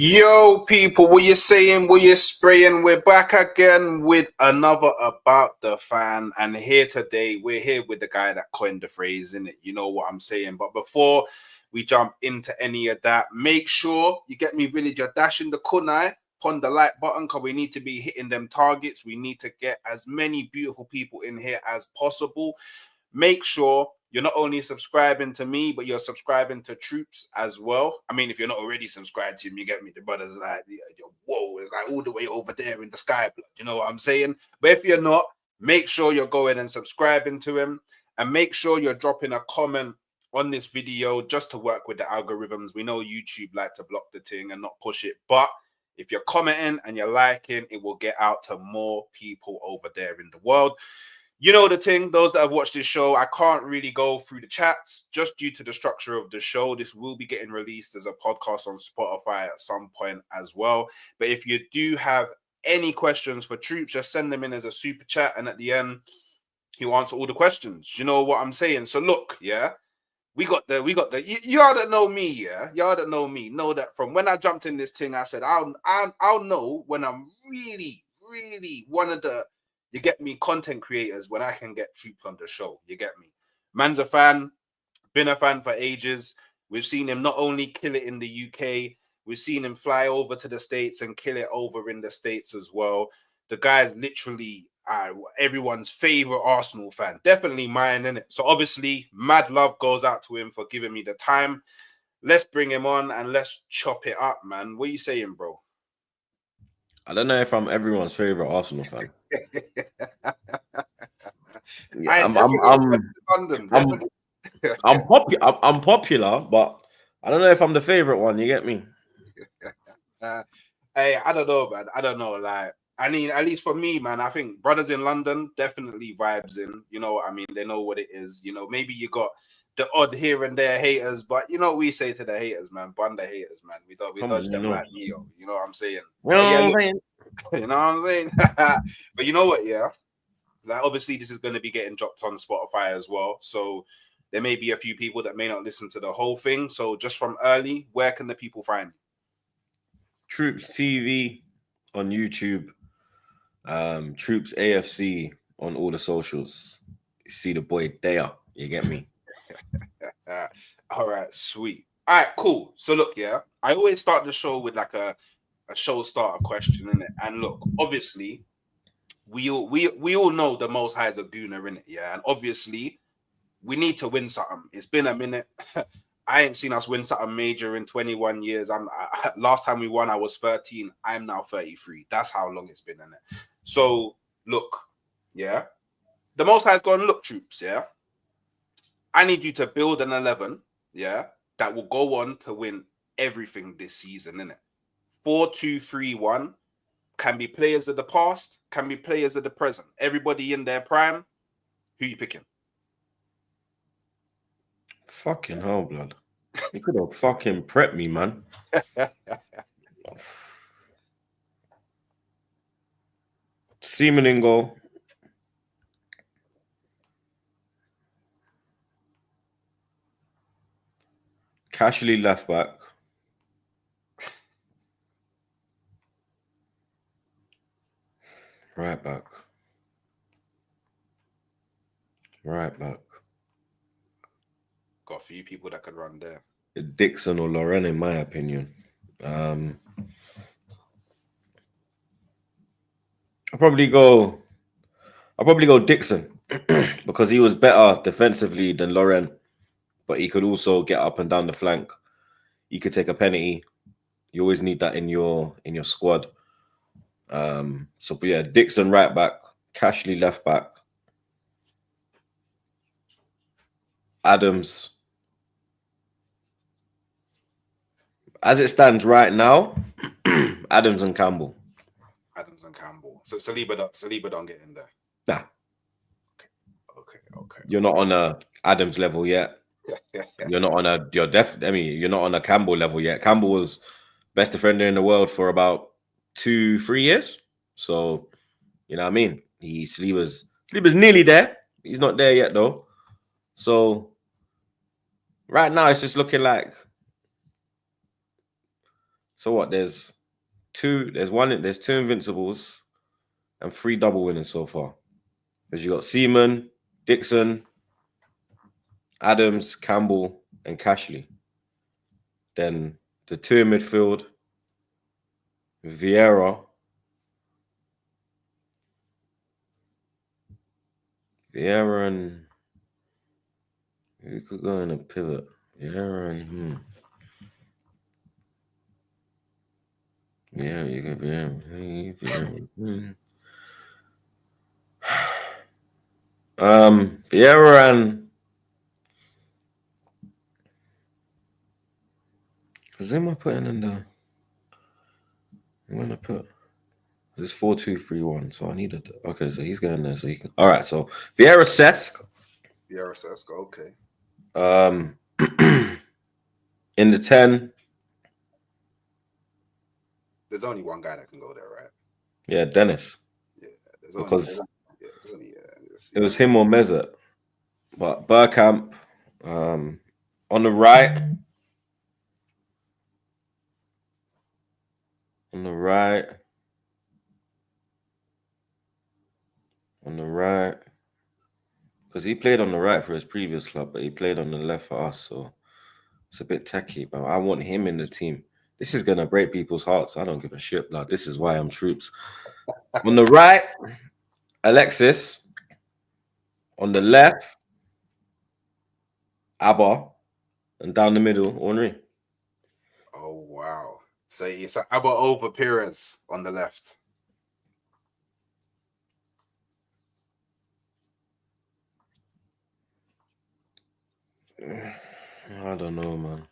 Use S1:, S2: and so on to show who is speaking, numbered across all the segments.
S1: Yo, people, what you saying? What you spraying? We're back again with another About the Fan. And here today, we're here with the guy that coined the phrase, innit? You know what I'm saying? But before we jump into any of that, make sure you get me villager dashing the kunai on the like button, because we need to be hitting them targets. We need to get as many beautiful people in here as possible. Make sure you're not only subscribing to me, but you're subscribing to Troopz as well. I mean, if you're not already subscribed to him, you get me. The brother's like, whoa, it's like all the way over there in the sky, blood. You know what I'm saying? But if you're not, make sure you're going and subscribing to him, and make sure you're dropping a comment on this video just to work with the algorithms. We know YouTube like to block the thing and not push it, but if you're commenting and you're liking, it will get out to more people over there in the world. You know the thing, those that have watched this show, I can't really go through the chats just due to the structure of the show. This will be getting released as a podcast on Spotify at some point as well. But if you do have any questions for Troopz, just send them in as a super chat, and at the end, he'll answer all the questions. You know what I'm saying? So look, yeah, we got the y'all that know me, yeah, y'all that know me know that from when I jumped in this thing, I said I'll know when I'm really one of the, you get me, content creators, when I can get Troopz on the show. You get me? Man's a fan, been a fan for ages. We've seen him not only kill it in the UK, we've seen him fly over to the States and kill it over in the States as well. The guy's literally everyone's favorite Arsenal fan. Definitely mine, innit? So obviously, mad love goes out to him for giving me the time. Let's bring him on and let's chop it up, man. What are you saying, bro?
S2: I don't know if I'm everyone's favorite Arsenal fan. I'm popular, but I don't know if I'm the favorite one. You get me?
S1: Hey, I don't know, man. I don't know. Like, I mean, at least for me, man, I think brothers in London definitely vibes in. You know what I mean? They know what it is. You know, maybe you got the odd here and there haters, but you know what we say to the haters, man? Bun the haters, man. We dodge them like Neo. You know what I'm saying?
S2: You know what I'm saying?
S1: You know what I'm saying? But you know what, yeah? Like, obviously, this is going to be getting dropped on Spotify as well. So there may be a few people that may not listen to the whole thing. So just from early, where can the people find you?
S2: Troopz TV on YouTube. Troopz AFC on all the socials. You see the boy there. You get me?
S1: All right, sweet. All right, cool. So look, yeah, I always start the show with like a show starter question in it. And look, obviously, we all know the Most High is a gooner in it, yeah. And obviously, we need to win something. It's been a minute. I ain't seen us win something major in 21 years. Last time we won, I was 13. I'm now 33. That's how long it's been in it. So look, yeah, the Most High's gone, look, Troopz, yeah, I need you to build an 11, yeah, that will go on to win everything this season, innit? 4-2-3-1 can be players of the past, can be players of the present. Everybody in their prime. Who you picking?
S2: Fucking hell, blood. You could have fucking prepped me, man. Seaman in goal. Cashley left back. Right back. Right back.
S1: Got a few people that could run there.
S2: Dixon or Lauren, in my opinion. I'll probably go Dixon because he was better defensively than Lauren, but he could also get up and down the flank. He could take a penalty. You always need that in your squad. So but yeah, Dixon right back, Cashley left back, Adams. As it stands right now, Adams and Campbell.
S1: Adams and Campbell. So Saliba don't get in there.
S2: Nah.
S1: Okay.
S2: You're not on a Adams level yet. You're not on a. You're not on a Campbell level yet. Campbell was best defender in the world for about 2-3 years. So you know what I mean. Saliba's nearly there. He's not there yet though. So right now it's just looking like So what? There's two invincibles and 3 double winners so far. Because you got Seaman, Dixon, Adams, Campbell, and Cashley. Then the 2 in midfield, Vieira and who could go in a pivot? Vieira and yeah, you could Vieira. Vieira and who am I putting in there? I'm gonna put this 4-2-3-1. So I needed okay, so he's going there. So he can all right, so Vieira Cesc.
S1: Okay.
S2: In the 10.
S1: There's only one guy that can go there, right?
S2: Yeah, Dennis.
S1: Yeah,
S2: because it was him or Mezet. But Bergkamp on the right. On the right. Because he played on the right for his previous club, but he played on the left for us, so it's a bit tacky. But I want him in the team. This is gonna break people's hearts. I don't give a shit, blood. This is why I'm Troopz. On the right, Alexis. On the left, Abba. And down the middle, Henry.
S1: Oh wow! So it's an Abba over Perez on the left.
S2: I don't know, man.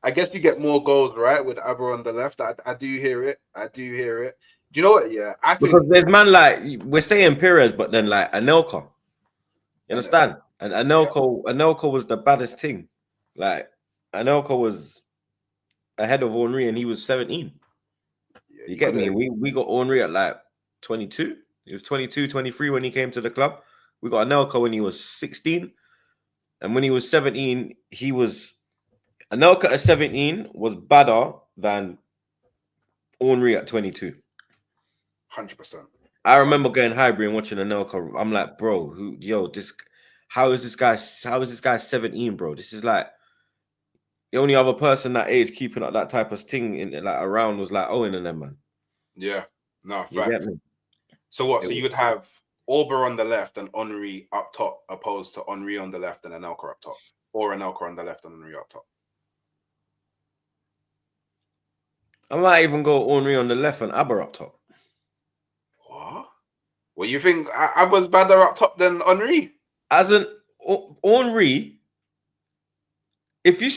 S1: I guess you get more goals, right, with Abba on the left. I do hear it. Do you know what? Yeah, I think
S2: because there's man like we're saying Perez, but then like Anelka. You understand? And Anelka was the baddest thing. Like Anelka was ahead of Henry, and he was 17. Yeah, you get me? We got Henry at like 22. He was 22, 23 when he came to the club. We got Anelka when he was 16. And when he was 17, Anelka at 17 was badder than Henry at 22.
S1: 100%.
S2: I remember going Highbury and watching Anelka. I'm like, bro, how is this guy 17, bro? This is like the only other person that age keeping up that type of thing in like around was like Owen and them, man.
S1: Yeah, no, fact. So what? So you would have Auber on the left and Henry up top, opposed to Henry on the left and Anelka up top, or Anelka on the left and Henry up top.
S2: I might even go Henry on the left and Abba up top.
S1: What? Well, you think Abba's better up top than Henry?
S2: As an Henry, if you're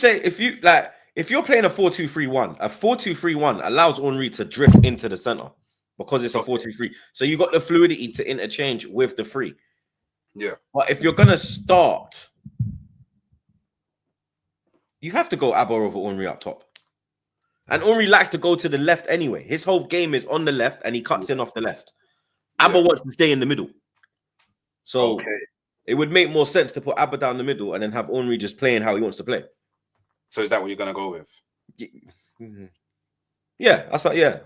S2: playing a 4-2-3-1, a 4-2-3-1 allows Henry to drift into the center because it's a 4-2-3. So you got the fluidity to interchange with the 3.
S1: Yeah.
S2: But if you're gonna start, you have to go Abba over Henry up top. And Henry likes to go to the left anyway. His whole game is on the left and he cuts in off the left. Abba wants to stay in the middle. So it would make more sense to put Abba down the middle and then have Henry just playing how he wants to play.
S1: So is that what you're going to go with?
S2: Yeah, that's like, yeah.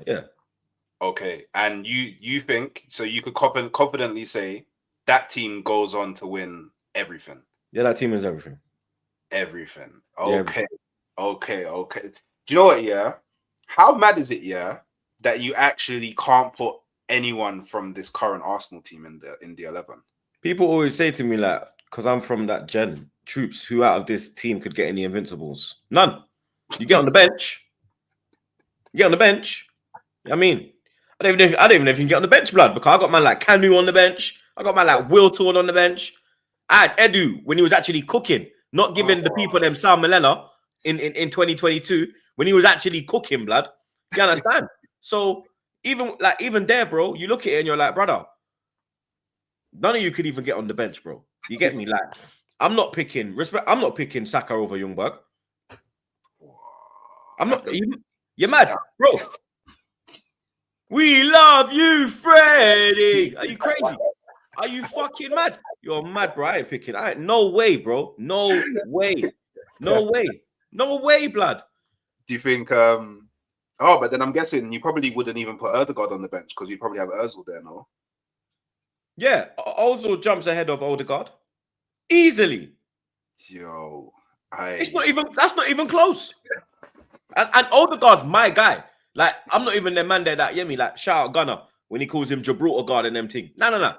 S1: Okay. And you think, so you could confidently say that team goes on to win everything?
S2: Yeah, that team is everything.
S1: Everything. Okay. Okay. Do you know what, yeah? How mad is it, yeah, that you actually can't put anyone from this current Arsenal team in the 11?
S2: People always say to me, like, because I'm from that gen, Troopz, who out of this team could get any invincibles? None. You get on the bench. I mean, I don't even know if you can get on the bench, blood, because I got man like Canu on the bench. I got man like Will Torn on the bench. I had Edu when he was actually cooking, not giving the people them salmonella in 2022 when he was actually cooking, blood. You understand? So even there, bro, you look at it and you're like, brother, none of you could even get on the bench, bro. You get me? Like, I'm not picking Saka over Ljungberg. I'm not. You're mad, bro. We love you, Freddie. Are you crazy? Are you fucking mad? You're mad, bro. I ain't picking. No way, bro. No way, blood.
S1: Do you think? But then I'm guessing you probably wouldn't even put Odegaard on the bench because you probably have Özil there, no?
S2: Yeah, Ozil jumps ahead of Odegaard easily.
S1: Yo,
S2: That's not even close. And Odegaard's my guy. Like, I'm not even the man there that, like, shout out Gunner when he calls him Gibraltar guard and them thing. No.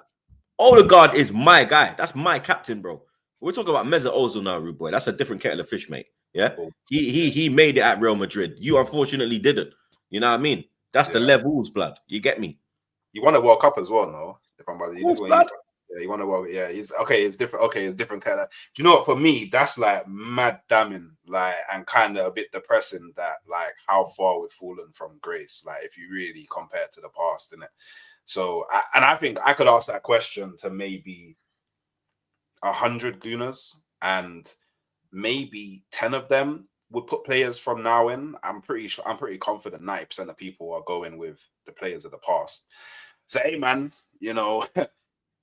S2: Odegaard is my guy. That's my captain, bro. We're talking about Mesut Ozil now, rude boy. That's a different kettle of fish, mate. Yeah, he made it at Real Madrid. You unfortunately didn't. You know what I mean? That's the levels, blood. You get me?
S1: You won a World Cup as well, no? If I'm about
S2: blood.
S1: Yeah, you want to work. Yeah, it's okay. It's different. Okay, it's different kind of. Do you know what? For me, that's like mad damning, like, and kind of a bit depressing that like how far we've fallen from grace. Like, if you really compare to the past, innit? So, I think I could ask that question to maybe 100 Gooners, and maybe 10 of them would put players from now in. I'm pretty confident 90% of people are going with the players of the past. So, hey, man, you know.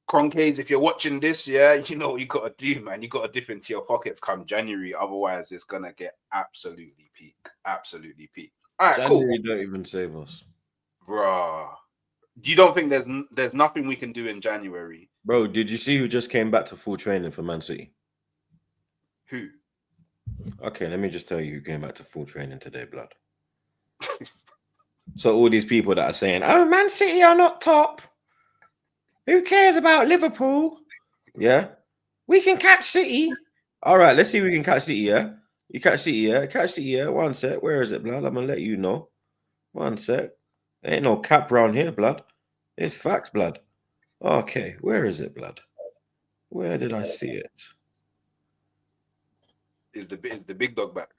S1: Cronkades, if you're watching this, you know what you got to do, man. You got to dip into your pockets come January. Otherwise, it's going to get absolutely peak. Absolutely peak. All right,
S2: January
S1: cool.
S2: don't even save us.
S1: Bruh. You don't think there's nothing we can do in January?
S2: Bro, did you see who just came back to full training for Man City?
S1: Who?
S2: Okay, let me just tell you who came back to full training today, blood. So all these people that are saying, oh, Man City are not top. Who cares about Liverpool? Yeah. We can catch City. All right, let's see if we can catch City, yeah? You catch City, yeah? Catch City, yeah? One sec. Where is it, blood? I'm going to let you know. One sec. There ain't no cap round here, blood. It's facts, blood. Okay, where is it, blood? Where did I see it?
S1: Is the big dog back?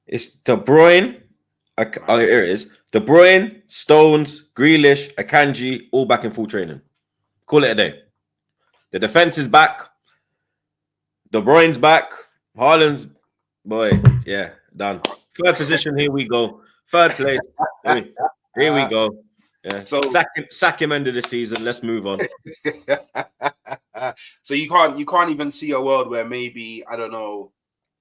S2: It's De Bruyne. Oh, here it is. De Bruyne, Stones, Grealish, Akanji, all back in full training. Call it a day. The defense is back. De Bruyne's back. Haaland's, boy, yeah, done. Third position, here we go. Third place. Here we go. Yeah. So sack him end of the season. Let's move on.
S1: So you can't even see a world where maybe, I don't know,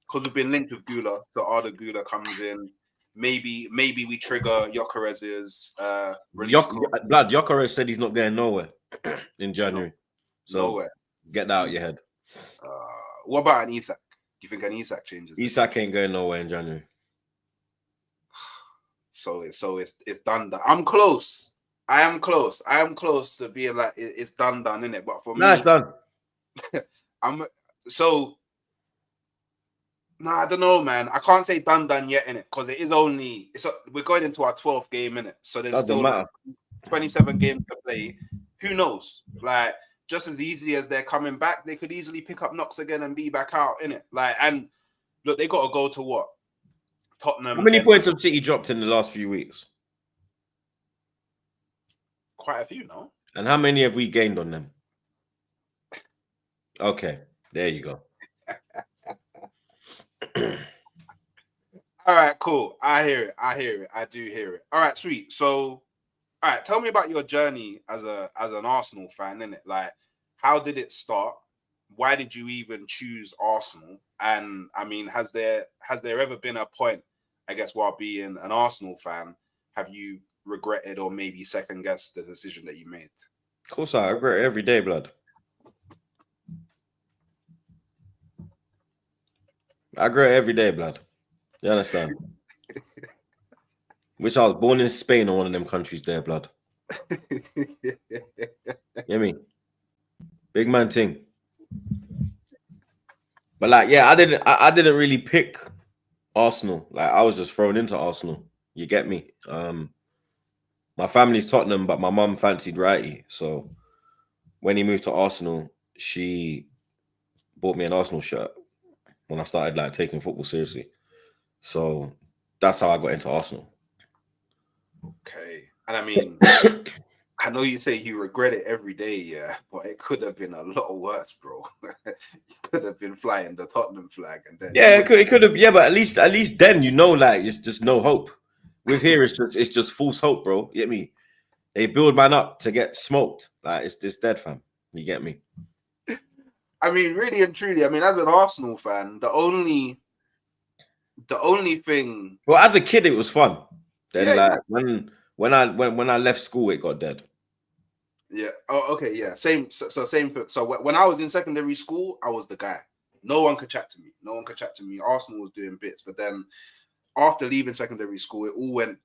S1: because we've been linked with Gula, so Arda Gula comes in. Maybe we trigger Gyökeres's
S2: blood. Gyökeres said he's not going nowhere in January. So
S1: nowhere. Get that
S2: out your head.
S1: What about an Isak? Do you think an Isak changes?
S2: Isak ain't going nowhere in January.
S1: So it's done. I'm close. I am close to being like it's done, innit? But for me,
S2: it's done.
S1: I don't know, man. I can't say done yet, innit? Because we're going into our 12th game, innit? So there's still 27 games to play. Who knows? Like, just as easily as they're coming back, they could easily pick up knocks again and be back out, innit? Like, and look, they got to go to what? Tottenham.
S2: How many points have City dropped in the last few weeks?
S1: Quite a few, no?
S2: And how many have we gained on them? Okay, there you go.
S1: All right, cool. I hear it. I do hear it. All right, sweet. So, all right, tell me about your journey as an Arsenal fan, innit? Like, how did it start? Why did you even choose Arsenal? And I mean, has there ever been a point, I guess, while being an Arsenal fan, have you regretted or maybe second guessed the decision that you made?
S2: Of course, I regret it every day, blood. I regret it every day, blood. You understand? Wish I was born in Spain or one of them countries there, blood. You know me? Big man thing. But like, yeah, I didn't really pick Arsenal. Like, I was just thrown into Arsenal. You get me? My family's Tottenham, but my mum fancied Righty. So when he moved to Arsenal, she bought me an Arsenal shirt when I started like taking football seriously. So that's how I got into Arsenal.
S1: Okay. And I mean, I know you say you regret it every day, yeah, but it could have been a lot worse, bro. You could have been flying the Tottenham flag, and then
S2: it could have, yeah, but at least then like it's just no hope. With here, it's just false hope, bro. You get me? They build man up to get smoked. Like it's dead, fam. You get me?
S1: I mean, really and truly, I mean, as an Arsenal fan, the only the only thing.
S2: Well, as a kid, it was fun. Then,
S1: Yeah,
S2: like when I left school, it got dead.
S1: yeah. Oh, okay, yeah. Same. So same. So when I was in secondary school, I was the guy. No one could chat to me. No one could chat to me. Arsenal was doing bits, but then after leaving secondary school, it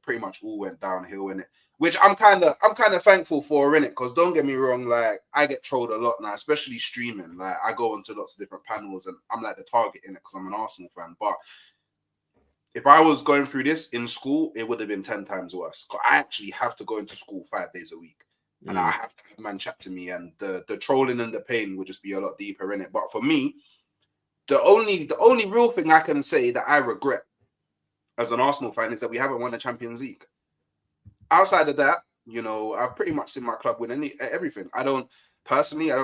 S1: pretty much all went downhill in it. Which I'm kind of thankful for in it, because don't get me wrong, like I get trolled a lot now, especially streaming. Like I go onto lots of different panels and I'm like the target in it because I'm an Arsenal fan. But if I was going through this in school, it would have been 10 times worse. Because I actually have to go into school 5 days a week. And I have to have man chat to me, and the trolling and the pain would just be a lot deeper in it. But for me, the only real thing I can say that I regret as an Arsenal fan is that we haven't won the Champions League. Outside of that, you know, I've pretty much seen my club win everything. I don't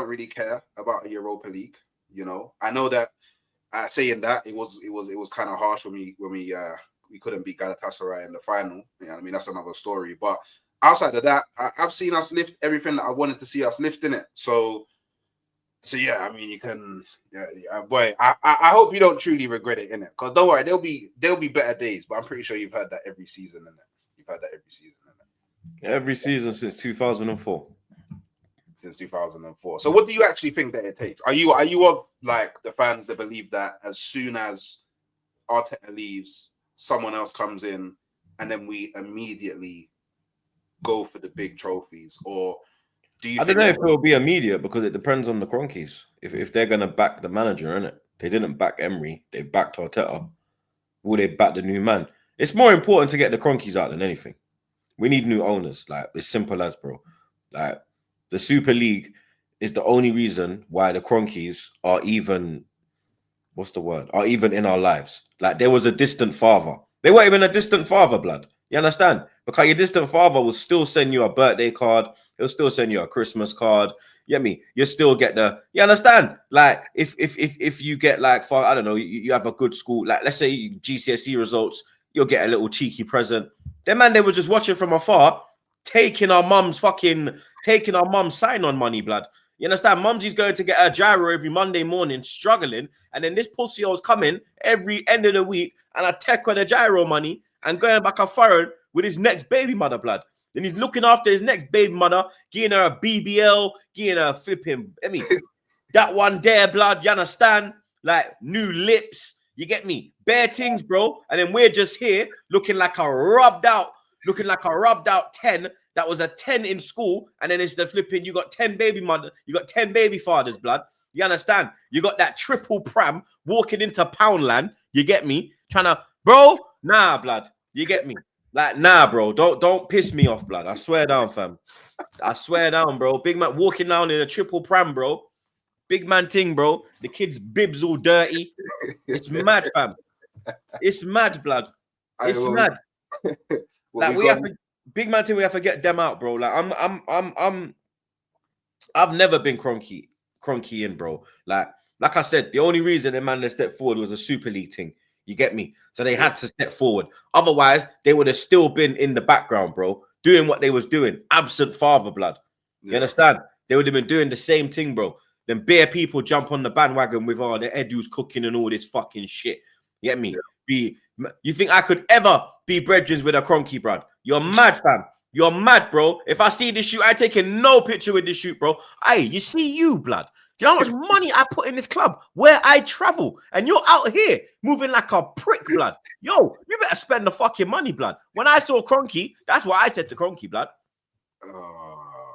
S1: really care about a Europa League. You know, I know that saying that it was kind of harsh when we couldn't beat Galatasaray in the final. You know what I mean? That's another story. But outside of that, I've seen us lift everything that I wanted to see us lift in it. So yeah, I mean, you can, boy. I hope you don't truly regret it, innit? Because don't worry, there'll be better days. But I'm pretty sure you've heard that every season, innit? You've heard that every season, innit?
S2: Every season since 2004.
S1: Since 2004. So, what do you actually think that it takes? Are you of like the fans that believe that as soon as Arteta leaves, someone else comes in, and then we immediately go for the big trophies, or do you?
S2: I don't know if it will be immediate because it depends on the Cronkies. If they're gonna back the manager, innit? They didn't back Emery, they backed Arteta. Will they back the new man? It's more important to get the Cronkies out than anything. We need new owners. Like, it's simple as, bro. Like, the Super League is the only reason why the Cronkies are even, what's the word? Are even in our lives. Like, there was a distant father. They weren't even a distant father, blood. You understand? Because your distant father will still send you a birthday card. He'll still send you a Christmas card. You get me? You still get you understand? Like, if you get like, I don't know, you have a good school, like let's say GCSE results, you'll get a little cheeky present. Them man, they were just watching from afar, taking our mum's sign-on money, blood. You understand? Mumsy's going to get a gyro every Monday morning, struggling, and then this pussy was coming every end of the week, and I take her the gyro money and going back a foreign with his next baby mother, blood. Then he's looking after his next baby mother, giving her a BBL, giving her flipping, that one there, blood, you understand? Like, new lips, you get me? Bare things, bro. And then we're just here looking like a rubbed out 10 that was a 10 in school. And then it's the flipping, you got 10 baby mother, you got 10 baby fathers, blood. You understand? You got that triple pram walking into Poundland, you get me? Trying to, bro, nah, blood, you get me? Like, nah, bro, don't piss me off, blood. I swear down, fam. I swear down, bro. Big man walking down in a triple pram, bro. Big man thing, bro. The kid's bibs all dirty. It's mad, fam. It's mad, blood. It's mad. Like, we have to, big man thing, we have to get them out, bro. Like, I've never been cronky in, bro. Like I said, the only reason the man that stepped forward was a Super League thing. You get me? So they had to step forward. Otherwise, they would have still been in the background, bro, doing what they was doing. Absent father, blood. You understand? They would have been doing the same thing, bro. Then bare people jump on the bandwagon with the Edu's cooking and all this fucking shit. You get me? You think I could ever be brethren with a cronky, bruv? You're mad, fam. You're mad, bro. If I see this shoot, I taking no picture with this shoot, bro. Hey, you see you, blood. Do you know how much money I put in this club where I travel? And you're out here moving like a prick, blood. Yo, you better spend the fucking money, blood. When I saw Cronky, that's what I said to Cronky, blood. You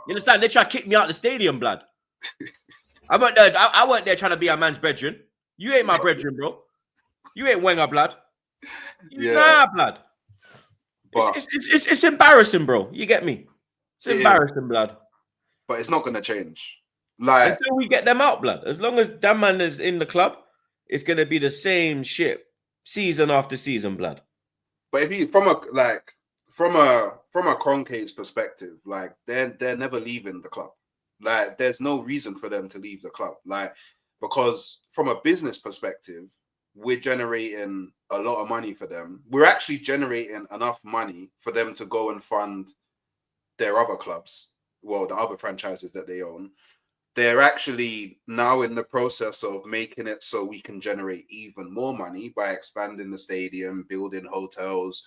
S2: understand? They try to kick me out the stadium, blood. I weren't there trying to be a man's brethren. You ain't my brethren, bro. You ain't Wenger, blood. Nah, blood. It's embarrassing, bro. You get me? It's embarrassing, blood.
S1: But it's not going to change. Like,
S2: until we get them out, blood. As long as that man is in the club, it's gonna be the same shit season after season, blood.
S1: But if you from a Croncade's perspective, like they're never leaving the club. Like, there's no reason for them to leave the club. Like, because from a business perspective, we're generating a lot of money for them. We're actually generating enough money for them to go and fund their other clubs, well, the other franchises that they own. they're actually now in the process of making it so we can generate even more money by expanding the stadium, building hotels,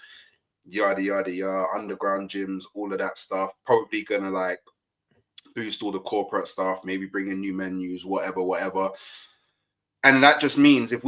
S1: yada yada yada, underground gyms, all of that stuff. Probably gonna like boost all the corporate stuff, maybe bring in new menus, whatever. And that just means if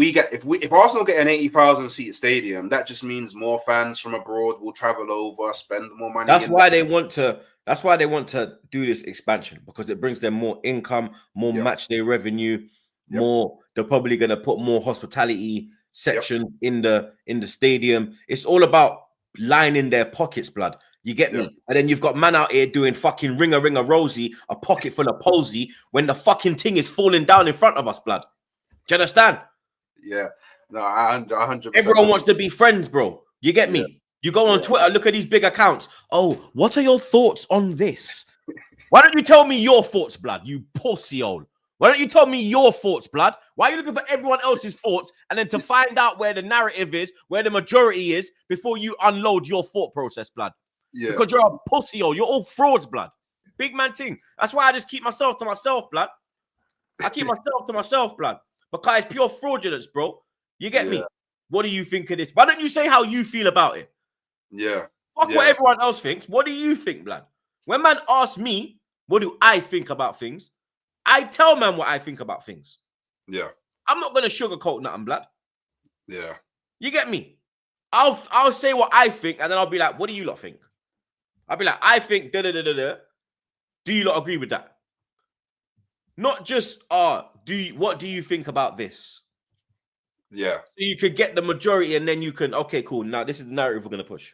S1: Arsenal get an 80,000 seat stadium, that just means more fans from abroad will travel over, spend more money.
S2: That's why they want to. That's why they want to do this expansion, because it brings them more income, more match day revenue, more. They're probably going to put more hospitality section in the stadium. It's all about lining their pockets, blood. You get me? And then you've got man out here doing fucking ring a rosy, a pocket full of posy, when the fucking thing is falling down in front of us, blood. Do you understand?
S1: Yeah. No, 100%.
S2: Everyone wants to be friends, bro. You get me? You go on Twitter, look at these big accounts. Oh, what are your thoughts on this? Why don't you tell me your thoughts, blood, you pussy hole? Why don't you tell me your thoughts, blood? Why are you looking for everyone else's thoughts and then to find out where the narrative is, where the majority is, before you unload your thought process, blood? Yeah. Because you're a pussy hole. You're all frauds, blood. Big man thing. That's why I just keep myself to myself, blood. I keep myself to myself, blood. Because it's pure fraudulence, bro. You get me? What do you think of this? Why don't you say how you feel about it?
S1: Yeah.
S2: Fuck what everyone else thinks. What do you think, blood? When man asks me, what do I think about things? I tell man what I think about things.
S1: Yeah.
S2: I'm not going to sugarcoat nothing, blood.
S1: Yeah.
S2: You get me? I'll say what I think, and then I'll be like, what do you lot think? I'll be like, I think da-da-da-da-da. Do you lot agree with that? Not just, what do you think about this?
S1: Yeah.
S2: So you could get the majority and then you can, okay, cool. Now this is the narrative we're going to push.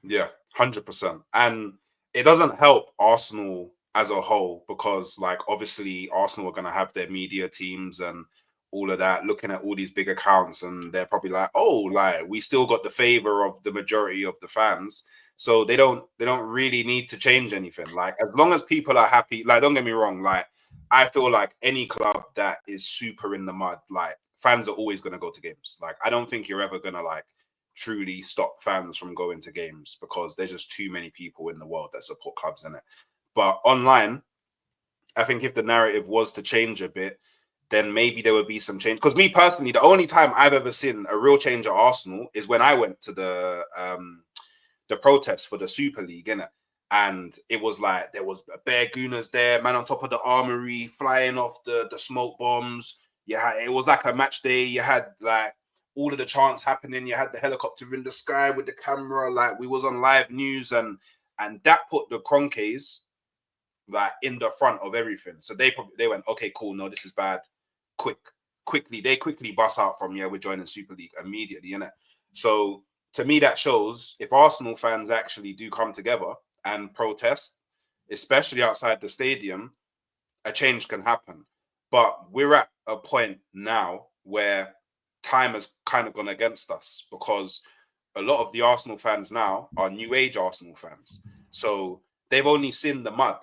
S1: Yeah, 100%. And it doesn't help Arsenal as a whole because, like, obviously Arsenal are going to have their media teams and all of that, looking at all these big accounts, and they're probably like, oh, like, we still got the favor of the majority of the fans. So they don't really need to change anything. Like, as long as people are happy, like, don't get me wrong, like, I feel like any club that is super in the mud, like, fans are always going to go to games. Like, I don't think you're ever going to, like, truly stop fans from going to games because there's just too many people in the world that support clubs in it. But online, I think if the narrative was to change a bit, then maybe there would be some change. Because me personally, the only time I've ever seen a real change at Arsenal is when I went to the protest for the Super League, innit? And it was like there was bare gooners there, man on top of the armory, flying off the smoke bombs. Yeah, it was like a match day. You had like all of the chants happening. You had the helicopter in the sky with the camera. Like we was on live news, and that put the Cronkies like in the front of everything. So they went, okay, cool. No, this is bad. They quickly bust out from we're joining Super League immediately, innit? So to me, that shows if Arsenal fans actually do come together and protest, especially outside the stadium, a change can happen. But we're at a point now where time has kind of gone against us because a lot of the Arsenal fans now are new age Arsenal fans. So they've only seen the mud.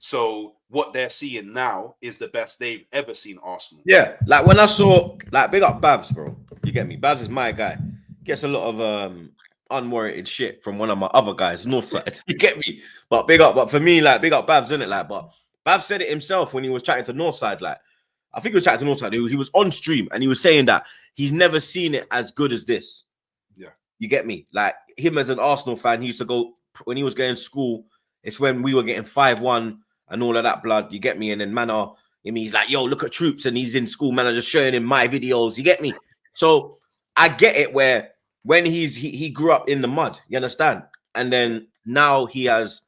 S1: So what they're seeing now is the best they've ever seen Arsenal.
S2: Yeah, like when I saw, like, big up Babs, bro. You get me? Babs is my guy. Gets a lot of unwarranted shit from one of my other guys, Northside. You get me? But big up, but for me, like, big up Babs, isn't it? Like, but Babs said it himself when he was chatting to Northside. Like, I think he was chatting to Northside. He was on stream and he was saying that he's never seen it as good as this.
S1: Yeah.
S2: You get me? Like, him as an Arsenal fan, he used to go, when he was going to school, it's when we were getting 5-1 and all of that blood. You get me? And then he's like, yo, look at Troopz, and he's in school, man. I'm just showing him my videos. You get me? So I get it where when he grew up in the mud, you understand? And then now he's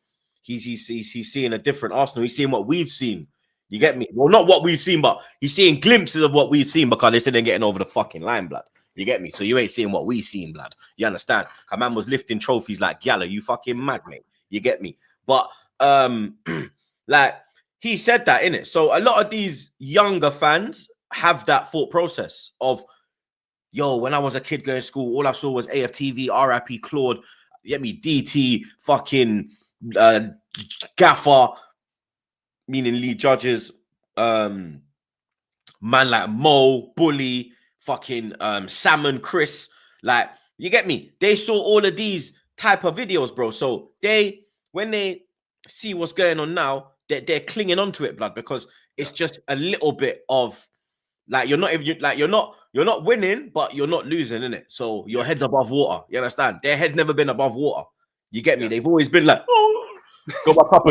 S2: seeing a different Arsenal. He's seeing what we've seen. You get me? Well, not what we've seen, but he's seeing glimpses of what we've seen because they're still getting over the fucking line, blood. You get me? So you ain't seeing what we seen, blood. You understand? A man was lifting trophies like Gala. You fucking mad, mate. You get me? But like he said that, innit? So a lot of these younger fans have that thought process of, yo, when I was a kid going to school, all I saw was AFTV, RIP Claude, you get me, DT, fucking Gaffer, meaning Lee Judges, man like Mo, Bully, fucking Salmon, Chris, like, you get me? They saw all of these type of videos, bro. So when they see what's going on now, they're clinging onto it, blood, because it's just a little bit of like you're not winning, but you're not losing, innit? So your head's above water. You understand? Their head's never been above water. You get me? They've always been like, go back up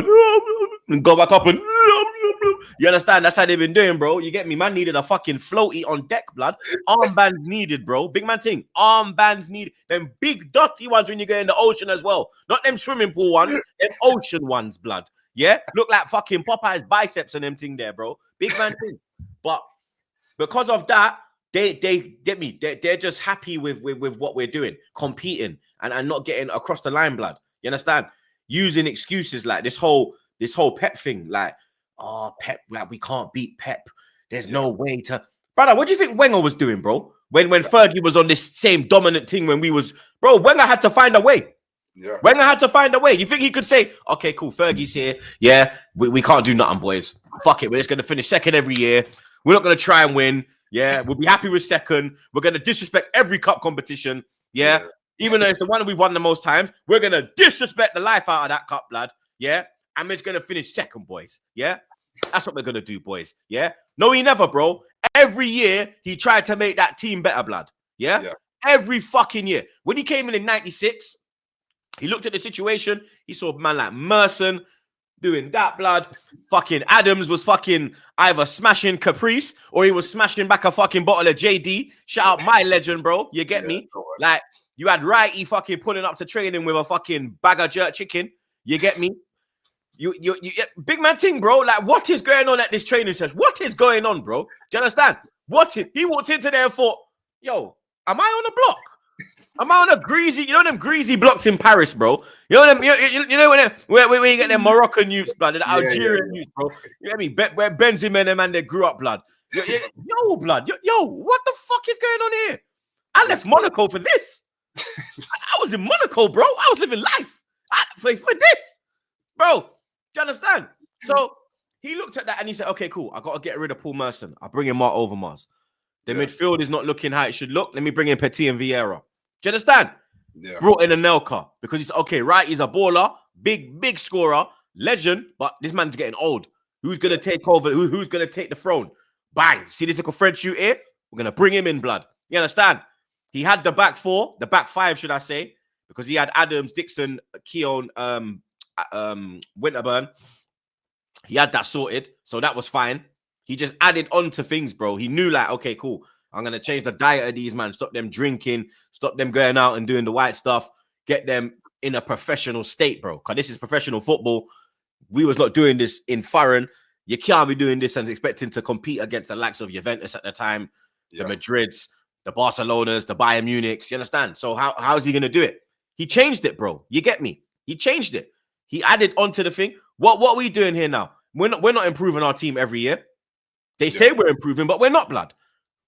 S2: and go back up and you understand? That's how they've been doing, bro. You get me? Man needed a fucking floaty on deck, blood. Armbands needed, bro. Big man thing. Armbands needed. Them big dirty ones when you go in the ocean as well. Not them swimming pool ones. Them ocean ones, blood. Yeah? Look like fucking Popeye's biceps and them thing there, bro. Big man thing. But because of that, they get me. They're just happy with what we're doing, competing and not getting across the line, blood. You understand? Using excuses like this whole Pep thing, like, oh, Pep, like we can't beat Pep. There's no way to, brother. What do you think Wenger was doing, bro? When Fergie was on this same dominant thing when we was, bro, Wenger had to find a way. Yeah. Wenger had to find a way. You think he could say, okay, cool, Fergie's here. Yeah, we can't do nothing, boys. Fuck it. We're just gonna finish second every year. We're not gonna try and win. Yeah, we'll be happy with second. We're gonna disrespect every cup competition. Yeah. Even though it's the one we won the most times, we're gonna disrespect the life out of that cup, lad. Yeah, and we're just gonna finish second, boys. Yeah, that's what we're gonna do, boys. Yeah, no, he never, bro. Every year he tried to make that team better, blood. Yeah, every fucking year. When he came in '96, he looked at the situation. He saw a man like Merson doing that, blood. Fucking Adams was fucking either smashing Caprice or he was smashing back a fucking bottle of JD. Shout out my legend, bro. You get me? Like. You had Righty fucking pulling up to training with a fucking bag of jerk chicken. You get me? You big man thing, bro. Like, what is going on at this training session? What is going on, bro? Do you understand? He walked into there and thought, yo, am I on a block? Am I on a greasy, you know them greasy blocks in Paris, bro? You know them, you know where you get them Moroccan youths, blood, the Algerian youths, bro. You get me? Where Benzema and them and they grew up, blood. Yo, blood. Yo, what the fuck is going on here? I left Monaco for this. I was in Monaco, bro. I was living life for this, bro. Do you understand? So he looked at that and he said, okay, cool. I got to get rid of Paul Merson. I'll bring in Mark Overmars. The midfield is not looking how it should look. Let me bring in Petit and Vieira. Do you understand? Yeah. Brought in Anelka because he's okay, right? He's a baller, big scorer, legend, but this man's getting old. Who's going to take over? Who's going to take the throne? Bang. See this little French shoot here? We're going to bring him in, blood. You understand? He had the back five, should I say, because he had Adams, Dixon, Keown, Winterburn. He had that sorted, so that was fine. He just added on to things, bro. He knew, like, okay, cool. I'm going to change the diet of these, man. Stop them drinking. Stop them going out and doing the white stuff. Get them in a professional state, bro, because this is professional football. We was not doing this in foreign. You can't be doing this and expecting to compete against the likes of Juventus at the time, the Madrids, the Barcelonas, the Bayern Munichs, you understand? So how is he going to do it? He changed it, bro. You get me? He changed it. He added onto the thing. What are we doing here now? We're not improving our team every year. They say we're improving, but we're not, blood.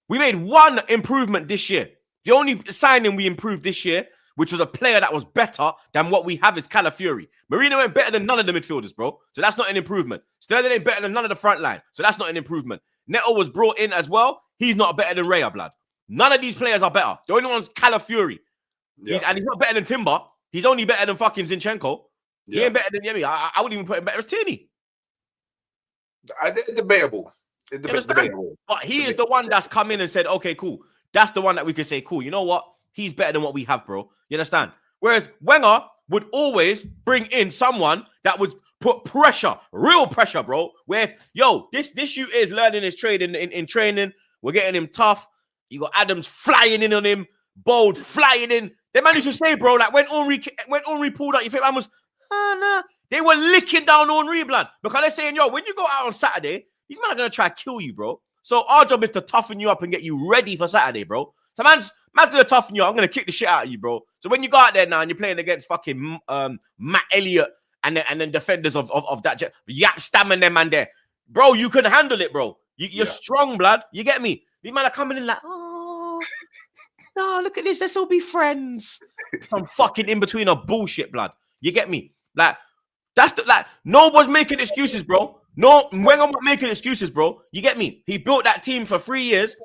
S2: We made one improvement this year. The only signing we improved this year, which was a player that was better than what we have, is Calafiori. Marino ain't better than none of the midfielders, bro. So that's not an improvement. Sterling ain't better than none of the front line. So that's not an improvement. Neto was brought in as well. He's not better than Raya, blood. None of these players are better. The only one's Calafiori. And he's not better than Timber. He's only better than fucking Zinchenko. He ain't better than Yemi. I wouldn't even put him better as Tierney.
S1: Debatable.
S2: Debatable. But he is the one that's come in and said, okay, cool. That's the one that we can say, cool. You know what? He's better than what we have, bro. You understand? Whereas Wenger would always bring in someone that would put pressure, real pressure, bro. Where, this shooter is learning his trade in training. We're getting him tough. You got Adams flying in on him, Bold flying in. They managed to say, bro, like when Henry pulled out, you think man was, nah. They were licking down Henry, blood. Because they're saying, when you go out on Saturday, these men are going to try to kill you, bro. So our job is to toughen you up and get you ready for Saturday, bro. So man's going to toughen you up. I'm going to kick the shit out of you, bro. So when you go out there now and you're playing against fucking Matt Elliott and then defenders of that, Yap Stam and them man there, bro, you can handle it, bro. You're strong, blood. You get me? These men are coming in like, oh, no, look at this. Let's all be friends. Some fucking in-betweener bullshit, blood. You get me? Like, no one's making excuses, bro. No, when I'm not making excuses, bro. You get me? He built that team for 3 years.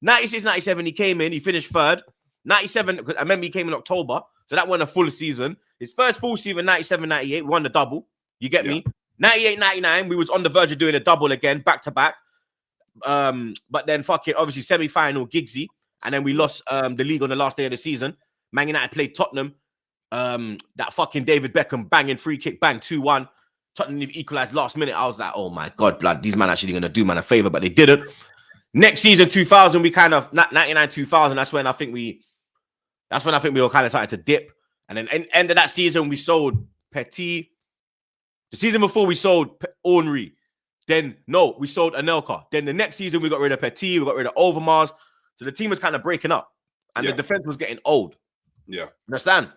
S2: 96, 97, he came in. He finished third. 97, because I remember he came in October. So that won a full season. His first full season, 97, 98, won the double. You get me? 98-99, we was on the verge of doing a double again, back to back. But then fucking obviously semi-final Giggsy, and then we lost the league on the last day of the season. Man United played Tottenham. That fucking David Beckham banging free kick, bang 2-1. Tottenham equalized last minute. I was like, oh my god, blood, these man actually gonna do man a favor, but they didn't. Next season, 2000, we kind of 99-2000. That's when I think we were kind of starting to dip. And then end of that season, we sold Petit. The season before, we sold Henry. Then, no, we sold Anelka. Then the next season, we got rid of Petit. We got rid of Overmars. So the team was kind of breaking up. And the defense was getting old.
S1: Yeah.
S2: Understand?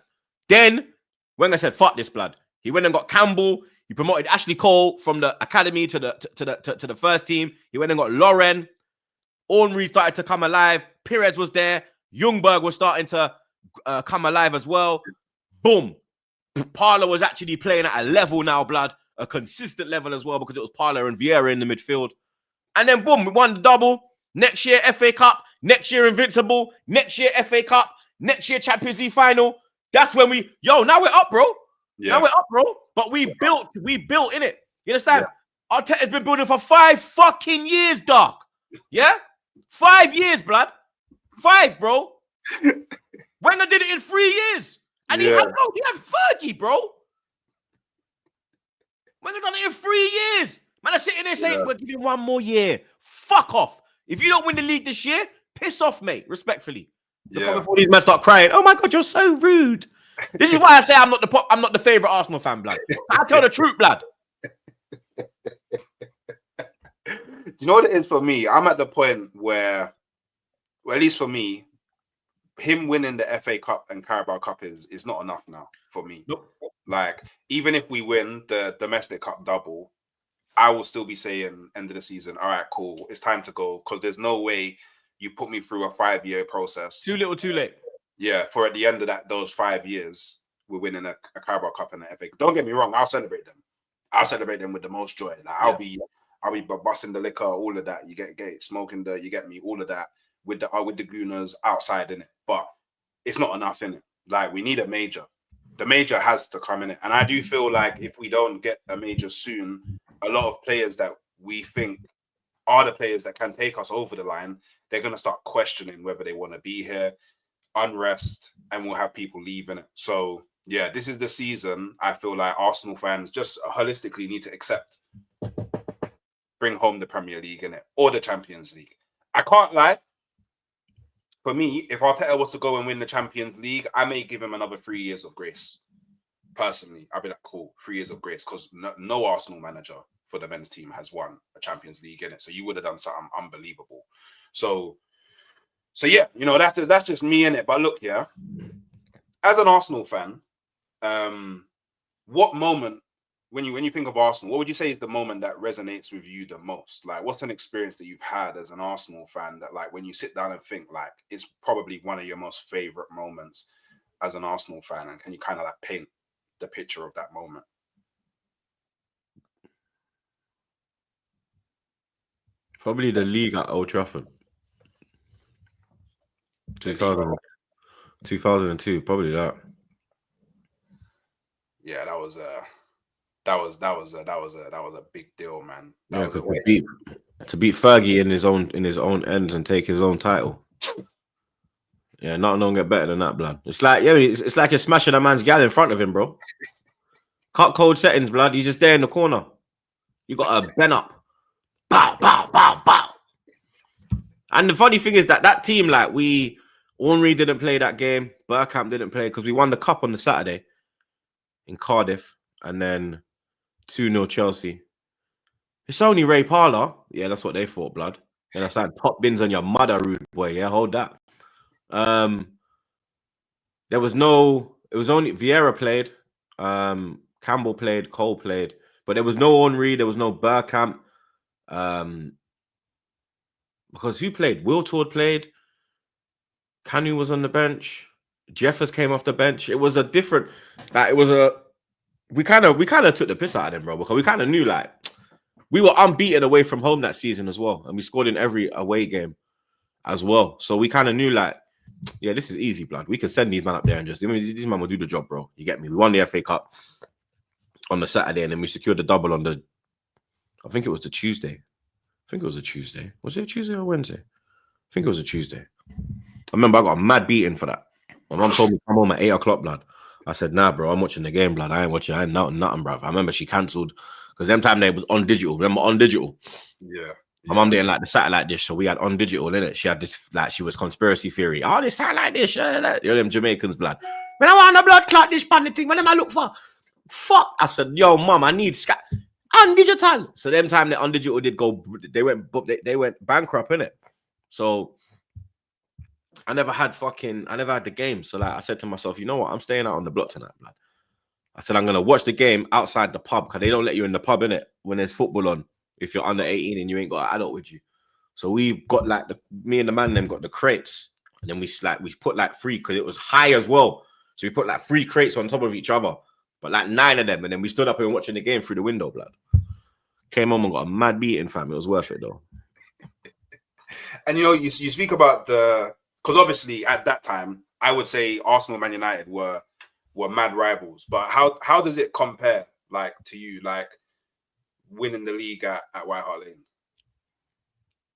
S2: Then, Wenger said, fuck this, blood. He went and got Campbell. He promoted Ashley Cole from the academy to the first team. He went and got Lauren. Henry started to come alive. Perez was there. Ljungberg was starting to come alive as well. Boom. Parler was actually playing at a level now, blood. A consistent level as well, because it was Parler and Vieira in the midfield. And then boom, we won the double. Next year, FA Cup. Next year, Invincible. Next year, FA Cup. Next year, Champions League final. That's when now we're up, bro. Yeah. Now we're up, bro. But we built in it. You understand? Yeah. Arteta's been building for 5 fucking years, Doc. Yeah? 5 years, blood. 5, bro. Wenger did it in 3 years. And he had Fergie, bro. Wenger done it in 3 years. Man, I'm sitting there saying, we're giving 1 more year. Fuck off. If you don't win the league this year, piss off, mate, respectfully. Before these men start crying, oh my God, you're so rude. This is why I say I'm not the favorite Arsenal fan, blood. I tell the truth, blood.
S1: You know what it is for me? I'm at the point where, well, at least for me, him winning the FA Cup and Carabao Cup is not enough now for me. Nope. Like, even if we win the domestic cup double, I will still be saying end of the season, all right, cool, it's time to go, because there's no way you put me through a 5-year process.
S2: Too little, too late.
S1: Yeah, for at the end of those 5 years, we're winning a Carabao Cup and an FA Cup. Don't get me wrong, I'll celebrate them. I'll celebrate them with the most joy. Like, I'll be busting the liquor, all of that. You get smoking you get me, all of that with the Gooners outside in it. But it's not enough in it. Like, we need a major. The major has to come in it. And I do feel like if we don't get a major soon, a lot of players that we think are the players that can take us over the line, they're going to start questioning whether they want to be here, unrest, and we'll have people leaving it. So, yeah, this is the season I feel like Arsenal fans just holistically need to accept. Bring home the Premier League in it, or the Champions League. I can't lie. For me, if Arteta was to go and win the Champions League, I may give him another 3 years of grace. Personally, I'd be like, cool, 3 years of grace, because no Arsenal manager for the men's team has won a Champions League in it. So you would have done something unbelievable. So yeah, you know, that's just me in it. But look, yeah, as an Arsenal fan, what moment, when you think of Arsenal, what would you say is the moment that resonates with you the most? Like, what's an experience that you've had as an Arsenal fan that, like, when you sit down and think, like, it's probably one of your most favorite moments as an Arsenal fan? And can you kind of like paint the picture of that moment?
S2: Probably the league at Old Trafford. 2002, probably that. Yeah,
S1: that was a big deal, man.
S2: To beat Fergie in his own ends and take his own title. Yeah, nothing don't get better than that, blood. It's like it's like you're smashing a man's gal in front of him, bro. Cut code settings, blood. He's just there in the corner. You got a bend up. Bow, bow, bow, bow. And the funny thing is that team, like, Henry didn't play that game. Bergkamp didn't play because we won the cup on the Saturday in Cardiff, and then 2-0 Chelsea. It's only Ray Parlour. Yeah, that's what they thought, blood. And I said, pop bins on your mother, rude boy. Yeah, hold that. It was only Vieira played, Campbell played, Cole played, but there was no Henry, there was no Bergkamp. Because who played? Wiltord played. Kanu was on the bench. Jeffers came off the bench. It was a different. We kind of took the piss out of them, bro, because we kind of knew, like, we were unbeaten away from home that season as well, and we scored in every away game as well. So we kind of knew, like, yeah, this is easy, blood. We can send these men up there and just, these men will do the job, bro. You get me? We won the FA Cup. on the Saturday, and then we secured the double on the. I think it was the Tuesday. Was it a Tuesday or Wednesday? I think it was a Tuesday. I remember I got a mad beating for that. My mum told me to come home at 8 o'clock, blood. I said, nah, bro, I'm watching the game, blood. I ain't nothing, bro. I remember she cancelled because them time they was on digital. Remember on digital?
S1: Yeah.
S2: My mum didn't like the satellite dish, so we had on digital in it. She had this, like, she was conspiracy theory. Oh, this satellite dish, you know, them Jamaicans, blood. When I want a blood clot dish pan the thing, what am I look for? Fuck. I said, yo, mum, I need on digital. So them time they on digital did go, they went bankrupt, innit? So I never had the game. So like I said to myself, you know what? I'm staying out on the block tonight, blood. I said I'm gonna watch the game outside the pub because they don't let you in the pub, innit, when there's football on. If you're under 18 and you ain't got an adult with you. So we got like me and the man them got the crates, and then we put like 3 because it was high as well. So we put like 3 crates on top of each other, but like 9 of them, and then we stood up and watching the game through the window, blood. Came home and got a mad beating, fam. It was worth it though.
S1: And you know, you speak about because obviously at that time I would say Arsenal, Man United were mad rivals. But how does it compare, like, to you, like winning the league at White Hart Lane?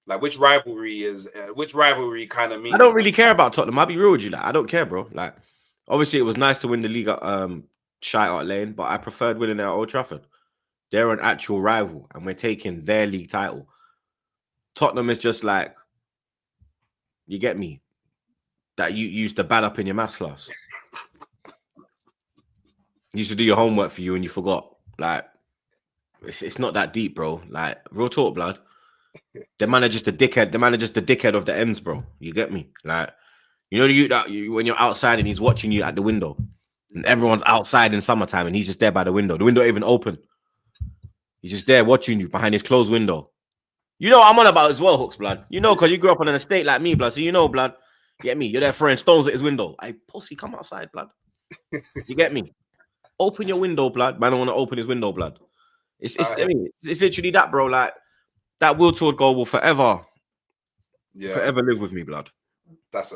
S1: Like, which rivalry kind of means?
S2: I don't really care about Tottenham. I'll be real with you, like I don't care, bro. Like, obviously it was nice to win the league at White Hart Lane, but I preferred winning at Old Trafford. They're an actual rival, and we're taking their league title. Tottenham is just like, you get me, that you used to bad up in your maths class. You used to do your homework for you and you forgot. Like, it's not that deep, bro. Like, real talk, blood. The man is just a dickhead. The man is just the dickhead of the ends, bro. You get me? Like, you know, when you're outside and he's watching you at the window, and everyone's outside in summertime and he's just there by the window. The window ain't even open. He's just there watching you behind his closed window. You know what I'm on about as well, Hooks, blood. You know, because you grew up on an estate like me, blood. So you know, blood. Get me? You're there throwing stones at his window. Hey, pussy, come outside, blood. You get me? Open your window, blood. Man, I want to open his window, blood. It's literally that, bro. Like, that Wiltord goal will forever live with me, blood.
S1: But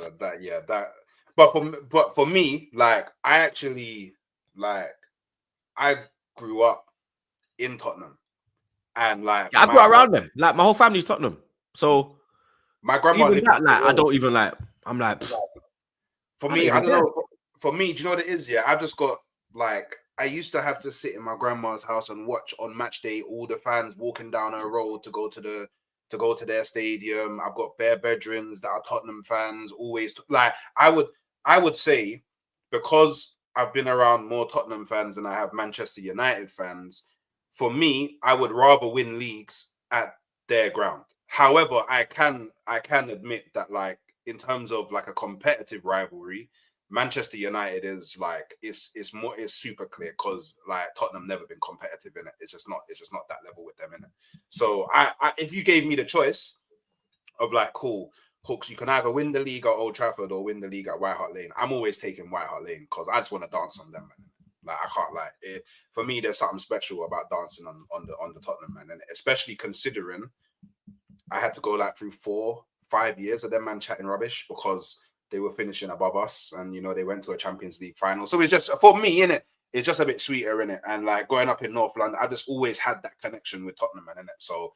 S1: for me, like, I actually, like, I grew up in Tottenham, and like,
S2: I grew up around them. Like, my whole family's Tottenham, so
S1: my grandma
S2: even that, like, I don't even like. I'm like,
S1: for me, I don't know. For me, do you know what it is? Yeah, I've just got, like, I used to have to sit in my grandma's house and watch on match day all the fans walking down her road to go to their stadium. I've got bare bedrooms that are Tottenham fans. Always, like, I would say, because I've been around more Tottenham fans than I have Manchester United fans. For me, I would rather win leagues at their ground. However, I can admit that, like, in terms of like a competitive rivalry, Manchester United is like, it's super clear because, like, Tottenham never been competitive in it. It's just not that level with them in it. So I if you gave me the choice of, like, cool, Hooks, you can either win the league at Old Trafford or win the league at White Hart Lane, I'm always taking White Hart Lane because I just want to dance on them, man. Like, I can't lie. For me, there's something special about dancing on the Tottenham, man, and especially considering I had to go like through 4-5 years of them man chatting rubbish because they were finishing above us, and, you know, they went to a Champions League final. So it's just, for me, innit, it's just a bit sweeter, innit? And, like, growing up in North London, I just always had that connection with Tottenham, innit? So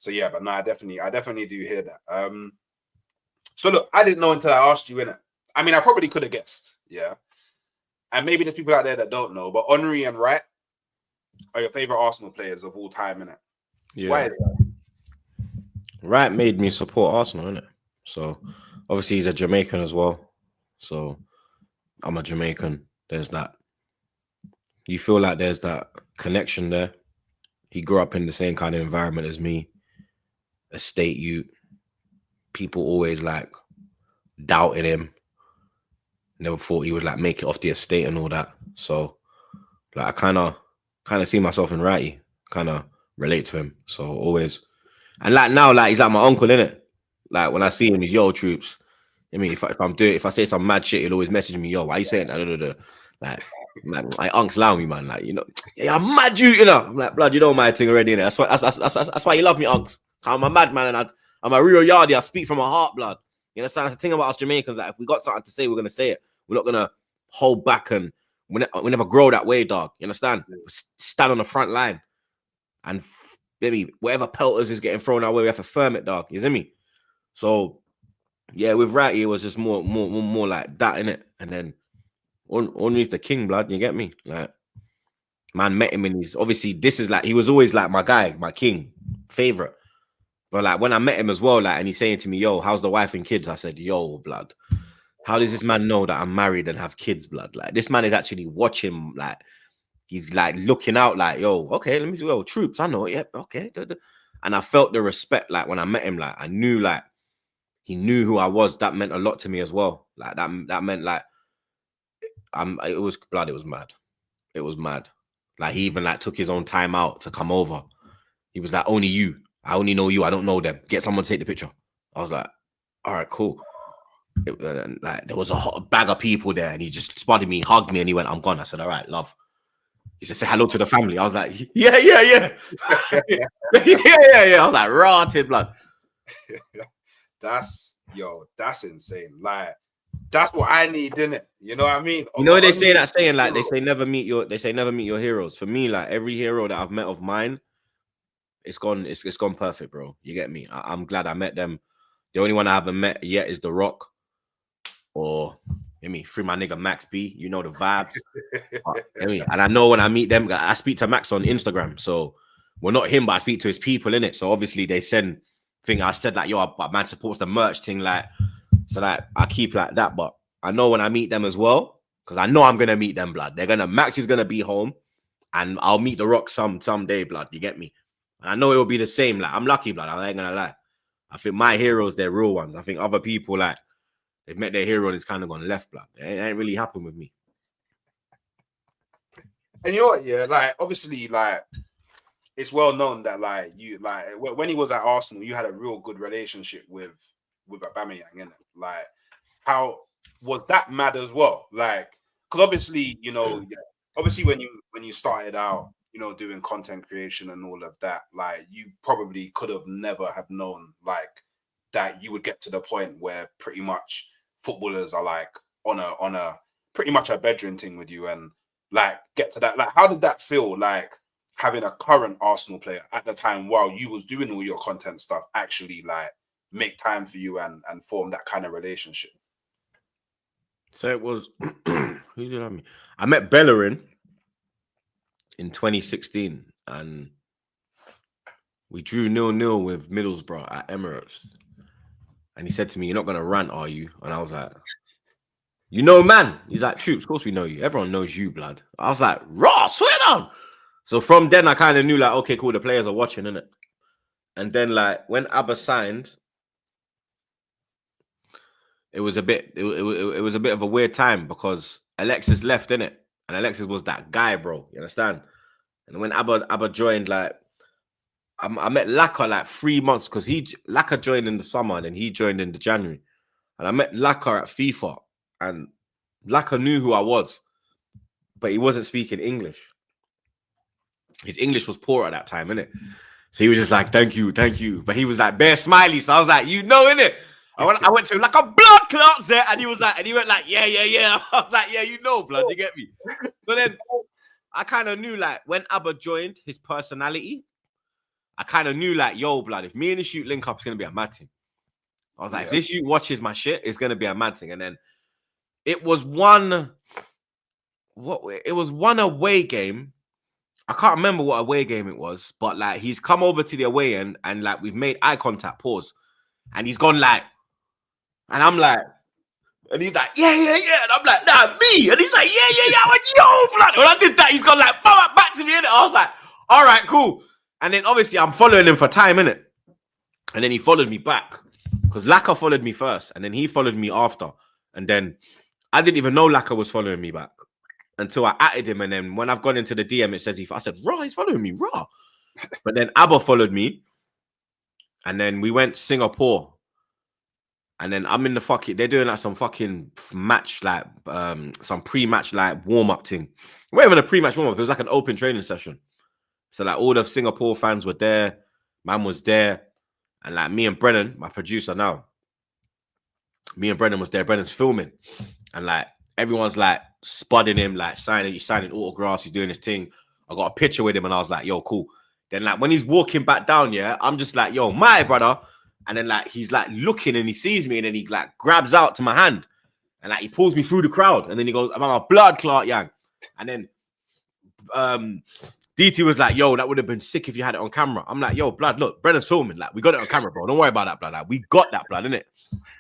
S1: yeah, but no, I definitely do hear that. So look, I didn't know until I asked you, innit? I mean, I probably could have guessed, yeah. And maybe there's people out there that don't know, but Henry and Wright are your favorite Arsenal players of all time, innit?
S2: Yeah.
S1: Why is that?
S2: Wright made me support Arsenal, innit? So obviously he's a Jamaican as well. So I'm a Jamaican. There's that. You feel like there's that connection there. He grew up in the same kind of environment as me. Estate youth. People always, like, doubted him. Never thought he would, like, make it off the estate and all that. So, like, I kind of see myself in Wrighty. Kind of relate to him. So always. And, like, now, like, he's like my uncle, innit? Like, when I see him, he's, yo, Troopz. I mean, if I say some mad shit, he'll always message me, yo, why you saying that? Like, my uncle's allow me, man. Like, you know, yeah, I'm mad, you know. I'm like, blood, you know my thing already, innit? That's why you love me, unks. I'm a mad man, and I'm a real yardie. I speak from my heart, blood. You know, the thing about us Jamaicans, that if we got something to say, we're gonna say it. We're not gonna hold back and we never grow that way, dog. You understand? Stand on the front line, and maybe whatever pelters is getting thrown our way, we have to firm it, dog. You see me? So yeah, with Ratty, it was just more like that, innit? And then Henry's the king, blood. You get me? Like, man, met him, and he's obviously this is like he was always like my guy, my king, favorite. But like when I met him as well, like, and he's saying to me, "Yo, how's the wife and kids?" I said, "Yo, blood. How does this man know that I'm married and have kids, blood? Like, this man is actually watching, like, he's like looking out, like, yo, okay, let me see, yo, Troopz, I know, yep, okay." And I felt the respect, like, when I met him, like, I knew, like, he knew who I was. That meant a lot to me as well. Like, that meant, like, it was blood, it was mad. It was mad. Like, he even, like, took his own time out to come over. He was like, only you. I only know you. I don't know them. Get someone to take the picture. I was like, all right, cool. Like there was a hot bag of people there, and he just spotted me, hugged me, and he went, "I'm gone." I said, "All right, love." He said, "Say hello to the family." I was like, "Yeah." yeah. I was like, rotted blood.
S1: That's insane. Like that's what I need, innit? You know what I mean?
S2: You know they say that saying, like they say never meet your heroes. For me, like every hero that I've met of mine, it's gone perfect, bro. You get me? I'm glad I met them. The only one I haven't met yet is The Rock. Or free my nigga Max B, you know the vibes. And I know when I meet them, I speak to Max on Instagram. So well, not him, but I speak to his people in it. So obviously they send thing. I said like, yo, but man supports the merch thing, like so like I keep like that. But I know when I meet them as well, because I know I'm gonna meet them, blood. Max is gonna be home, and I'll meet The Rock someday, blood. You get me? And I know it will be the same. Like I'm lucky, blood. I ain't gonna lie. I think my heroes, they're real ones. I think other people like. They've met their hero and it's kind of gone left, blood. It ain't really happened with me.
S1: And you know what? Yeah, like obviously, like it's well known that like you like when he was at Arsenal, you had a real good relationship with Aubameyang, innit? Like, how was that mad as well? Like, because obviously, you know, obviously when you started out, you know, doing content creation and all of that, like you probably could have never have known like that you would get to the point where pretty much footballers are like on a pretty much a bedroom thing with you, and like get to that. Like, how did that feel? Like having a current Arsenal player at the time while you was doing all your content stuff actually like make time for you and form that kind of relationship.
S2: So it was who did I meet? I met Bellerin in 2016, and we drew 0-0 with Middlesbrough at Emirates. And he said to me, "You're not gonna rant, are you?" And I was like, "You know, man." He's like, "Troopz, of course we know you. Everyone knows you, blood." I was like, "Raw, swear down." So from then, I kind of knew like, okay, cool, the players are watching, innit? And then like when Abba signed, it was a bit of a weird time because Alexis left, innit? And Alexis was that guy, bro. You understand? And when Abba joined, like I met Laka like 3 months because Laka joined in the summer and then he joined in the January. And I met Laka at FIFA, and Laka knew who I was, but he wasn't speaking English. His English was poor at that time, innit? So he was just like, thank you. But he was like, bare smiley. So I was like, you know, innit? I went to him like a blood clot there, and he went like, yeah. I was like, yeah, you know, blood, you get me? So then I kind of knew like when Abba joined, his personality, I kind of knew like, yo, blood, if me and this shoot link up, it's gonna be a mad thing. I was like, if this shoot watches my shit, it's gonna be a mad thing. And then it was one away game. I can't remember what away game it was, but like he's come over to the away end and like we've made eye contact, pause, and he's gone like, and I'm like, and he's like, yeah, and I'm like, nah, me, and he's like, yeah, I went, yo, blood. When I did that, he's gone like, back to me, innit? I was like, all right, cool. And then obviously I'm following him for time, innit? And then he followed me back because Laka followed me first, and then he followed me after, and then I didn't even know Laka was following me back until I added him. And then when I've gone into the DM, it says I said, raw, he's following me, raw. But then Abba followed me. And then we went Singapore. And then I'm in the they're doing like some fucking match, like some pre-match like warm-up thing. It wasn't even a pre-match warm-up, it was like an open training session. So like all the Singapore fans were there, man was there. And like me and Brennan, my producer now, me and Brennan was there. Brennan's filming. And like everyone's like spudding him, like signing autographs. He's doing his thing. I got a picture with him, and I was like, yo, cool. Then like when he's walking back down, yeah, I'm just like, yo, my brother. And then like he's like looking and he sees me, and then he like grabs out to my hand, and like he pulls me through the crowd, and then he goes, I'm a blood clot, yang. And then DT was like, yo, that would have been sick if you had it on camera. I'm like, yo, blood, look, Brennan's filming. Like, we got it on camera, bro. Don't worry about that, blood. Like, we got that, blood, innit?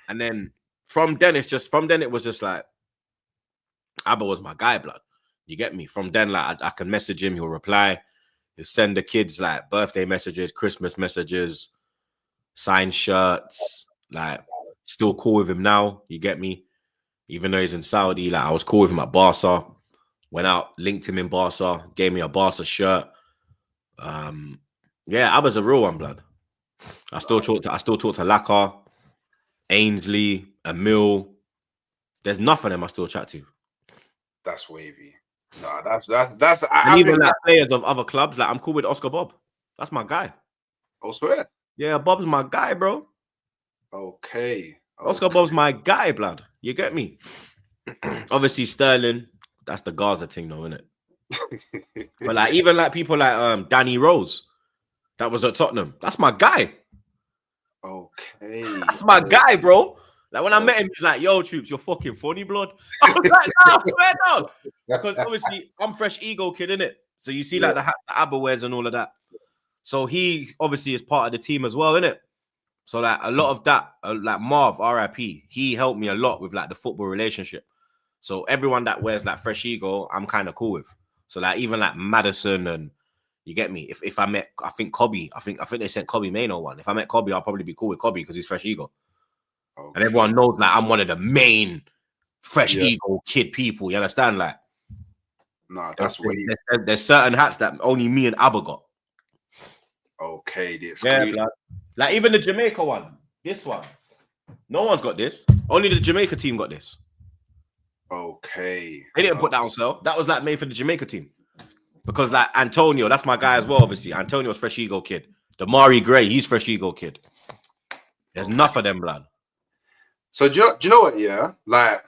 S2: And then from then it was just like, Abba was my guy, blood. You get me? From then, like, I can message him, he'll reply. He'll send the kids, like, birthday messages, Christmas messages, signed shirts. Like, still cool with him now. You get me? Even though he's in Saudi, like, I was cool with him at Barca. Went out, linked him in Barca, gave me a Barca shirt. Yeah, Abba's a real one, blood. I still talk to Laka, Ainsley, Emil. There's enough of them I still chat to.
S1: That's wavy. No, that's.
S2: And even like players of other clubs, like I'm cool with Oscar Bob. That's my guy.
S1: Oh, swear.
S2: Yeah, Bob's my guy, bro.
S1: Okay.
S2: Oscar Bob's my guy, blood. You get me? Obviously, Sterling. That's the Gaza thing, though, isn't it? But like even like people like Danny Rose, that was at Tottenham. That's my guy.
S1: Okay.
S2: That's my guy, bro. Like when I met him, he's like, yo, Troopz, you're fucking funny, blood. I was like, no, I swear down. Because obviously I'm fresh ego kid, innit? So you see like the hats that Abba wears and all of that. So he obviously is part of the team as well, innit? So like a lot of that, like Marv, RIP, he helped me a lot with like the football relationship. So everyone that wears like fresh ego, I'm kind of cool with. So like even like Madison and you get me. If I met, I think Cobby, I think they sent Cobby Mano one. If I met Cobby, I'll probably be cool with Cobby because he's fresh ego. Okay. And everyone knows like I'm one of the main fresh ego kid people. You understand? Like,
S1: nah, that's what
S2: there's certain hats that only me and Abba got.
S1: Okay, the exclusive.
S2: Yeah, like even the Jamaica one, this one, no one's got this. Only the Jamaica team got this.
S1: Okay.
S2: They didn't put that on sale. That was like made for the Jamaica team. Because like Antonio, that's my guy as well, obviously. Antonio's fresh ego kid. Damari Gray, he's fresh ego kid. There's enough of them, blood.
S1: So do you know what, yeah? Like,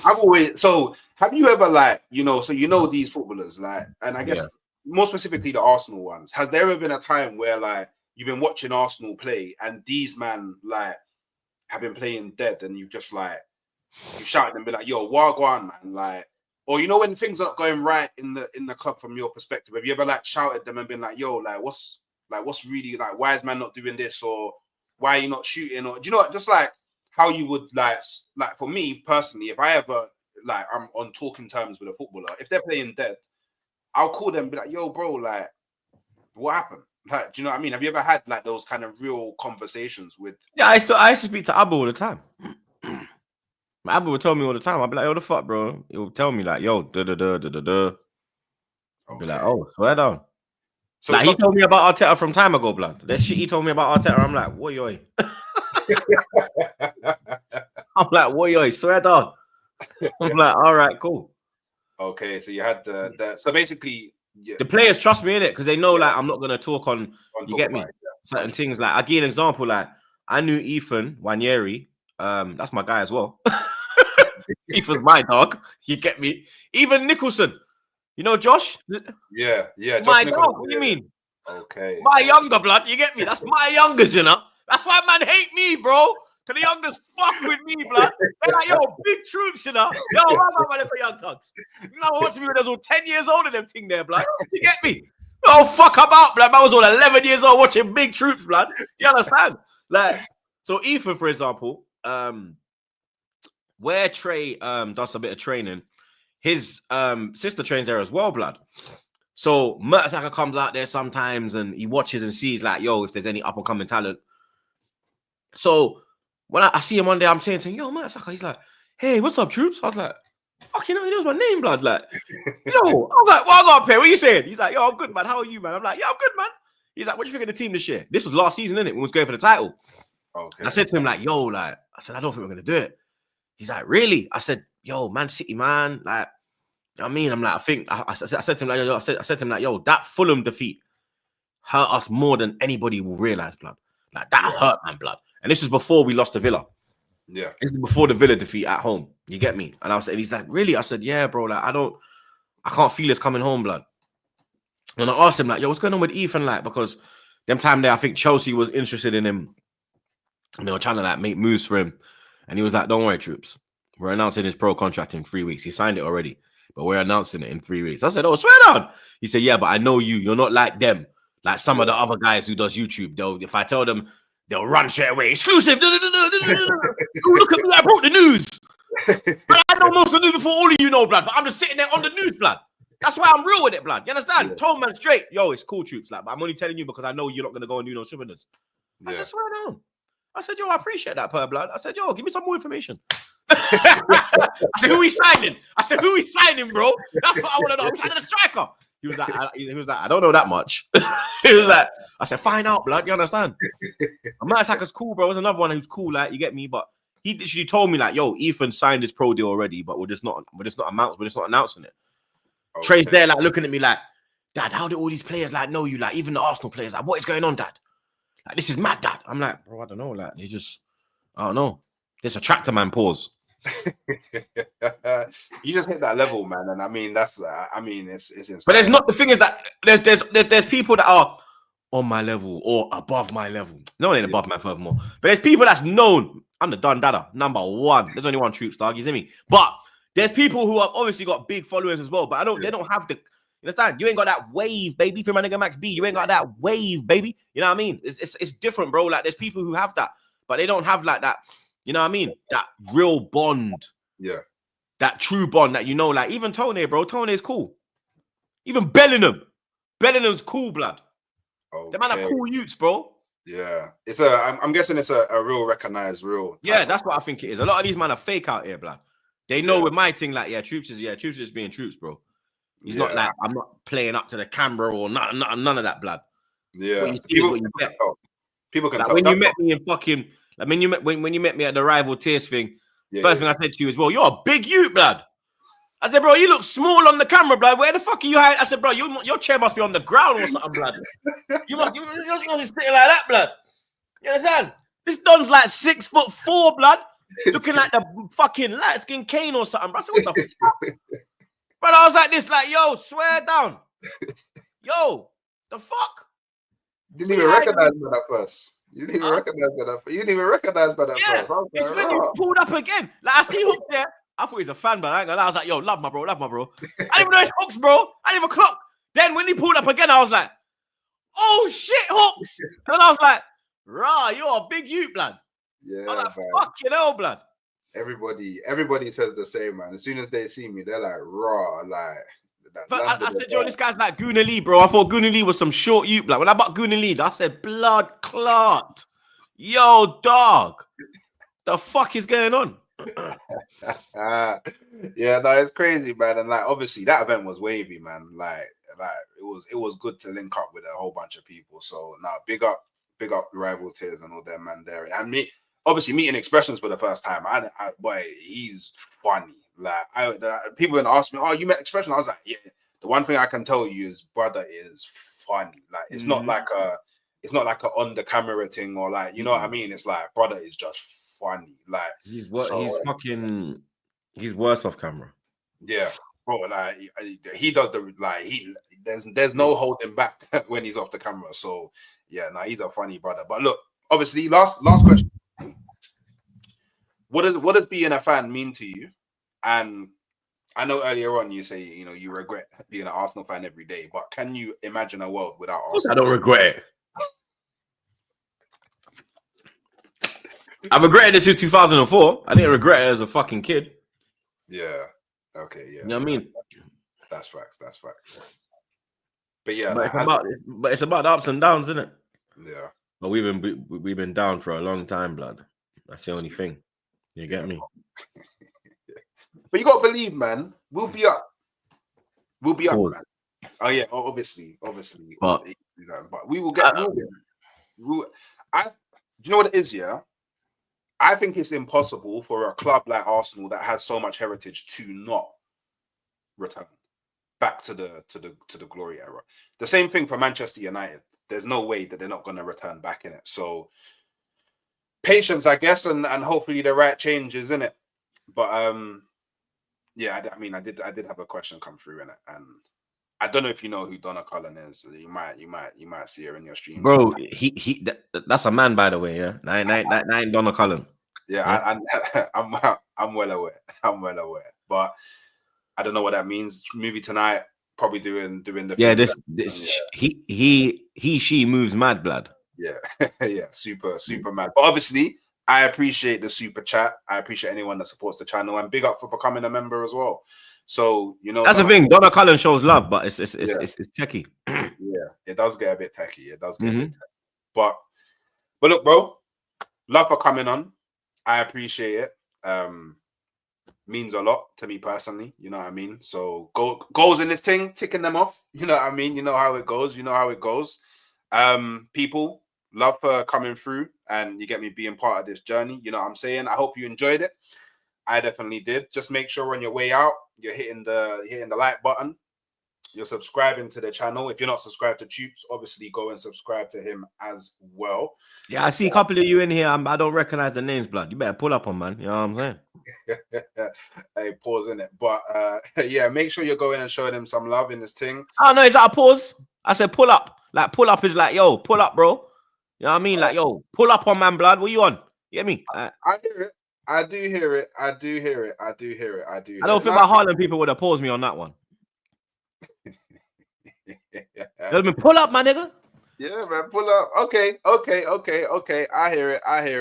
S1: I've always, so have you ever like, so these footballers, like, and I guess more specifically the Arsenal ones, has there ever been a time where like you've been watching Arsenal play and these man like have been playing dead and you've just like, you shout and be like, yo, Wagwan, man, like, or when things are not going right in the club from your perspective, have you ever like shouted them and been like, yo, what's really like, why is man not doing this, or why are you not shooting, or do you know what, just like how you would like for me personally, if I ever like I'm on talking terms with a footballer, if they're playing dead, I'll call them and be like, yo, bro, like, what happened? Like, do you know what I mean? Have you ever had like those kind of real conversations with? Yeah,
S2: I used to speak to Abba all the time. Abba would tell me all the time. I'd be like, yo, the fuck, bro? He would tell me like, yo, da-da-da. I'd be like, oh, swear down. So like, he told me about Arteta from time ago, blood. That shit he told me about Arteta, I'm like, what yoy? I'm like, what yoy? Swear down. I'm like, all right, cool.
S1: Okay, so you had the so basically
S2: the players trust me in it because they know like I'm not gonna talk on. You get me? Certain things like I give an example. Like I knew Ethan Wanyeri. That's my guy as well. Ethan's my dog. You get me? Even Nicholson. You know Josh?
S1: Yeah. Josh
S2: my dog. What do you mean?
S1: Okay.
S2: My younger blood. You get me? That's my youngers, That's why man hate me, bro. Cause the youngers fuck with me, blood. They're like, yo, big Troopz, Yo, I'm for young thugs. Watching me when I was all 10 years old and them thing there, blood. You get me? Oh, fuck about, blood. Man was all 11 years old watching big Troopz, blood. You understand? Like, so Ethan, for example, where Trey does a bit of training, his sister trains there as well, blood. So Mertesacker comes out there sometimes and he watches and sees like, yo, if there's any up and coming talent. So when I see him one day, I'm saying to him, yo, Mertesacker, he's like, hey, what's up, Troopz? I was like, fuck, he knows my name, blood. Like, yo, I was like, what I got up here? What are you saying? He's like, yo, I'm good, man. How are you, man? I'm like, yeah, I'm good, man. He's like, what do you think of the team this year? This was last season, innit? When we was going for the title. Okay. And I said to him, like, yo, like, I said, I don't think we're going to do it. He's like, really? I said, yo, Man City, man. Like, you know what I mean? I'm like, I said to him, like, yo, I said to him, like, yo, that Fulham defeat hurt us more than anybody will realize, blood. Like, that hurt, man, blood. And this was before we lost to Villa.
S1: Yeah.
S2: This is before the Villa defeat at home. You get me? And he's like, really? I said, yeah, bro. Like, I can't feel it's coming home, blood. And I asked him, like, yo, what's going on with Ethan? Like, because them time there, I think Chelsea was interested in him. And they were trying to like make moves for him. And he was like, don't worry, Troopz. We're announcing his pro contract in 3 weeks. He signed it already, but we're announcing it in 3 weeks. I said, oh, swear down. He said, yeah, but I know you. You're not like them. Like some of the other guys who does YouTube. If I tell them, they'll run straight away. Exclusive. Look at me. I broke the news. But I know most of the news before all of you know, blood. But I'm just sitting there on the news, blood. That's why I'm real with it, blood. You understand? Yeah. Told man straight. Yo, it's cool, Troopz. Like, but I'm only telling you because I know you're not going to go and do no shriverness. Yeah. I said, swear down. I said, yo, I appreciate that, per blood. I said, yo, give me some more information. I said, who he signing, bro? That's what I want to know. Who's signing a striker? He was like, I don't know that much. He was like, I said, find out, blood. You understand? Mertesacker's cool, bro. There's another one who's cool, like, you get me? But he literally told me, like, yo, Ethan signed his pro deal already, but we're just not announcing it. Okay. Trey's there, like, looking at me like, Dad, how do all these players like know you? Like, even the Arsenal players, like, what is going on, Dad? Like, this is mad, Dad. I'm like, bro, I don't know. Like, I don't know. There's a tractor man pause.
S1: You just hit that level, man, and I mean it's inspiring.
S2: But there's not, the thing is that there's people that are on my level or above my level. No one ain't above my furthermore. But there's people that's known. I'm the Don Dada, number one. There's only one Troopz, dog. You see me? But there's people who have obviously got big followers as well. But they don't have the. You understand? You ain't got that wave, baby. For my nigga Max B, you ain't got that wave, baby. You know what I mean? It's different, bro. Like, there's people who have that, but they don't have like that. You know what I mean? That real bond.
S1: Yeah.
S2: That true bond that, you know, like, even Tony, bro. Tony's cool. Even Bellingham. Bellingham's cool, blood. Okay. The man are cool youths, bro.
S1: Yeah. I'm guessing it's a real recognized, real.
S2: Yeah, that's what I think it is. A lot of these men are fake out here, blood. They know with my thing, like, Troopz is being Troopz, bro. He's not like, I'm not playing up to the camera or none of that, blood.
S1: Yeah.
S2: What you see is what you get.
S1: People can
S2: like,
S1: tell.
S2: When you met me in fucking, like, when you met me at the rival tears thing, first thing I said to you is, well, you're a big youth, blood. I said, bro, you look small on the camera, blood. Where the fuck are you hiding? I said, bro, your chair must be on the ground or something, blood. You must be sitting like that, blood. You understand? This Don's like 6'4", blood, looking like the fucking light skin Kane or something, bro. I said, what the fuck? But I was like this, like, yo, swear down. Yo, the fuck?
S1: You didn't even recognize me at first. You didn't even recognize me at first.
S2: It's when you pulled up again. Like, I see Hooks there. I thought he was a fan, but I ain't gonna lie. I was like, yo, love my bro. I didn't even know it's Hooks, bro. I didn't even clock. Then when he pulled up again, I was like, oh shit, Hooks. And I was like, rah, you're a big youth, blood.
S1: Yeah,
S2: I was like, fuck, you know, blood.
S1: Everybody says the same, man. As soon as they see me, they're like, raw, like.
S2: But I said, yo, this guy's like Guna Lee, bro. I thought Guna Lee was some short youth, blood. When I bought Guna Lee, I said, blood clot. Yo, dog. The fuck is going on?
S1: Yeah, no, it's crazy, man. And like, obviously, that event was wavy, man. Like it was good to link up with a whole bunch of people. So now, big up rival tears and all them, man. There, and me, obviously, meeting Expressions for the first time. Boy, he's funny. Like, people would ask me, "Oh, you met Expression?" I was like, "Yeah." The one thing I can tell you is, brother is funny. Like, it's not like a on the camera thing or like, you know what I mean. It's like, brother is just funny. Like,
S2: he's worse off camera.
S1: Yeah, bro. Like, he does there's no holding back when he's off the camera. So yeah, he's a funny brother. But look, obviously, last question. What does being a fan mean to you? And I know earlier on you say, you know, you regret being an Arsenal fan every day, but can you imagine a world without Arsenal?
S2: I don't regret it. I regretted it since 2004. I didn't regret it as a fucking kid.
S1: Yeah. Okay. Yeah.
S2: You know what I mean?
S1: That's facts. But yeah,
S2: but it's about the ups and downs, isn't it?
S1: Yeah.
S2: But we've been down for a long time, blood. That's the only thing. You get me?
S1: But you gotta believe, man. We'll be up. Man. Oh yeah, obviously. But we will get. Do you know what it is? Yeah, I think it's impossible for a club like Arsenal that has so much heritage to not return back to the glory era. The same thing for Manchester United. There's no way that they're not going to return back in it. So patience, I guess, and hopefully the right changes in it. But yeah, I mean, I did have a question come through in it, and I don't know if you know who Donna Cullen is. You might see her in your stream,
S2: bro. That's a man, by the way. Yeah, that ain't Donna Cullen.
S1: Yeah, I'm well aware. I'm well aware, but I don't know what that means. Movie tonight, probably doing the
S2: Yeah,
S1: things
S2: she moves mad, blood.
S1: Yeah, yeah, super mad. But obviously, I appreciate the super chat. I appreciate anyone that supports the channel, and big up for becoming a member as well. So
S2: that's the thing. Donna Cullen shows love, but it's techie.
S1: Yeah, it does get a bit techie. It does get a bit techie. But look, bro, love for coming on. I appreciate it. Means a lot to me personally. You know what I mean? So goals in this thing, ticking them off. You know what I mean? You know how it goes. People, love for coming through, and you get me being part of this journey. You know what I'm saying? I hope you enjoyed it. I definitely did. Just make sure on your way out, you're hitting the like button. You're subscribing to the channel. If you're not subscribed to Troopz, obviously go and subscribe to him as well.
S2: Yeah, I see a couple of you in here. I don't recognize the names, blood. You better pull up on, man. You know what I'm saying?
S1: Hey, pause in it. But yeah, make sure you're going and showing him some love in this thing.
S2: Oh no, is that a pause? I said pull up. Like pull up is like, yo, pull up, bro. You know what I mean? Like, yo, pull up on, man, blood. What you on? You get me?
S1: I hear it. I do hear it. I
S2: don't think my Harlem people would have paused me on that one. Tell me, pull up, my nigga.
S1: Yeah, man, pull up. Okay. I hear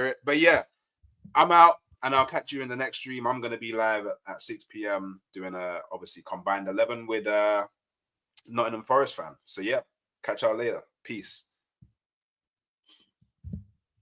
S1: it. But yeah, I'm out, and I'll catch you in the next stream. I'm gonna be live at 6 p.m. doing a obviously combined 11 with Nottingham Forest fan. So yeah, catch y'all later. Peace.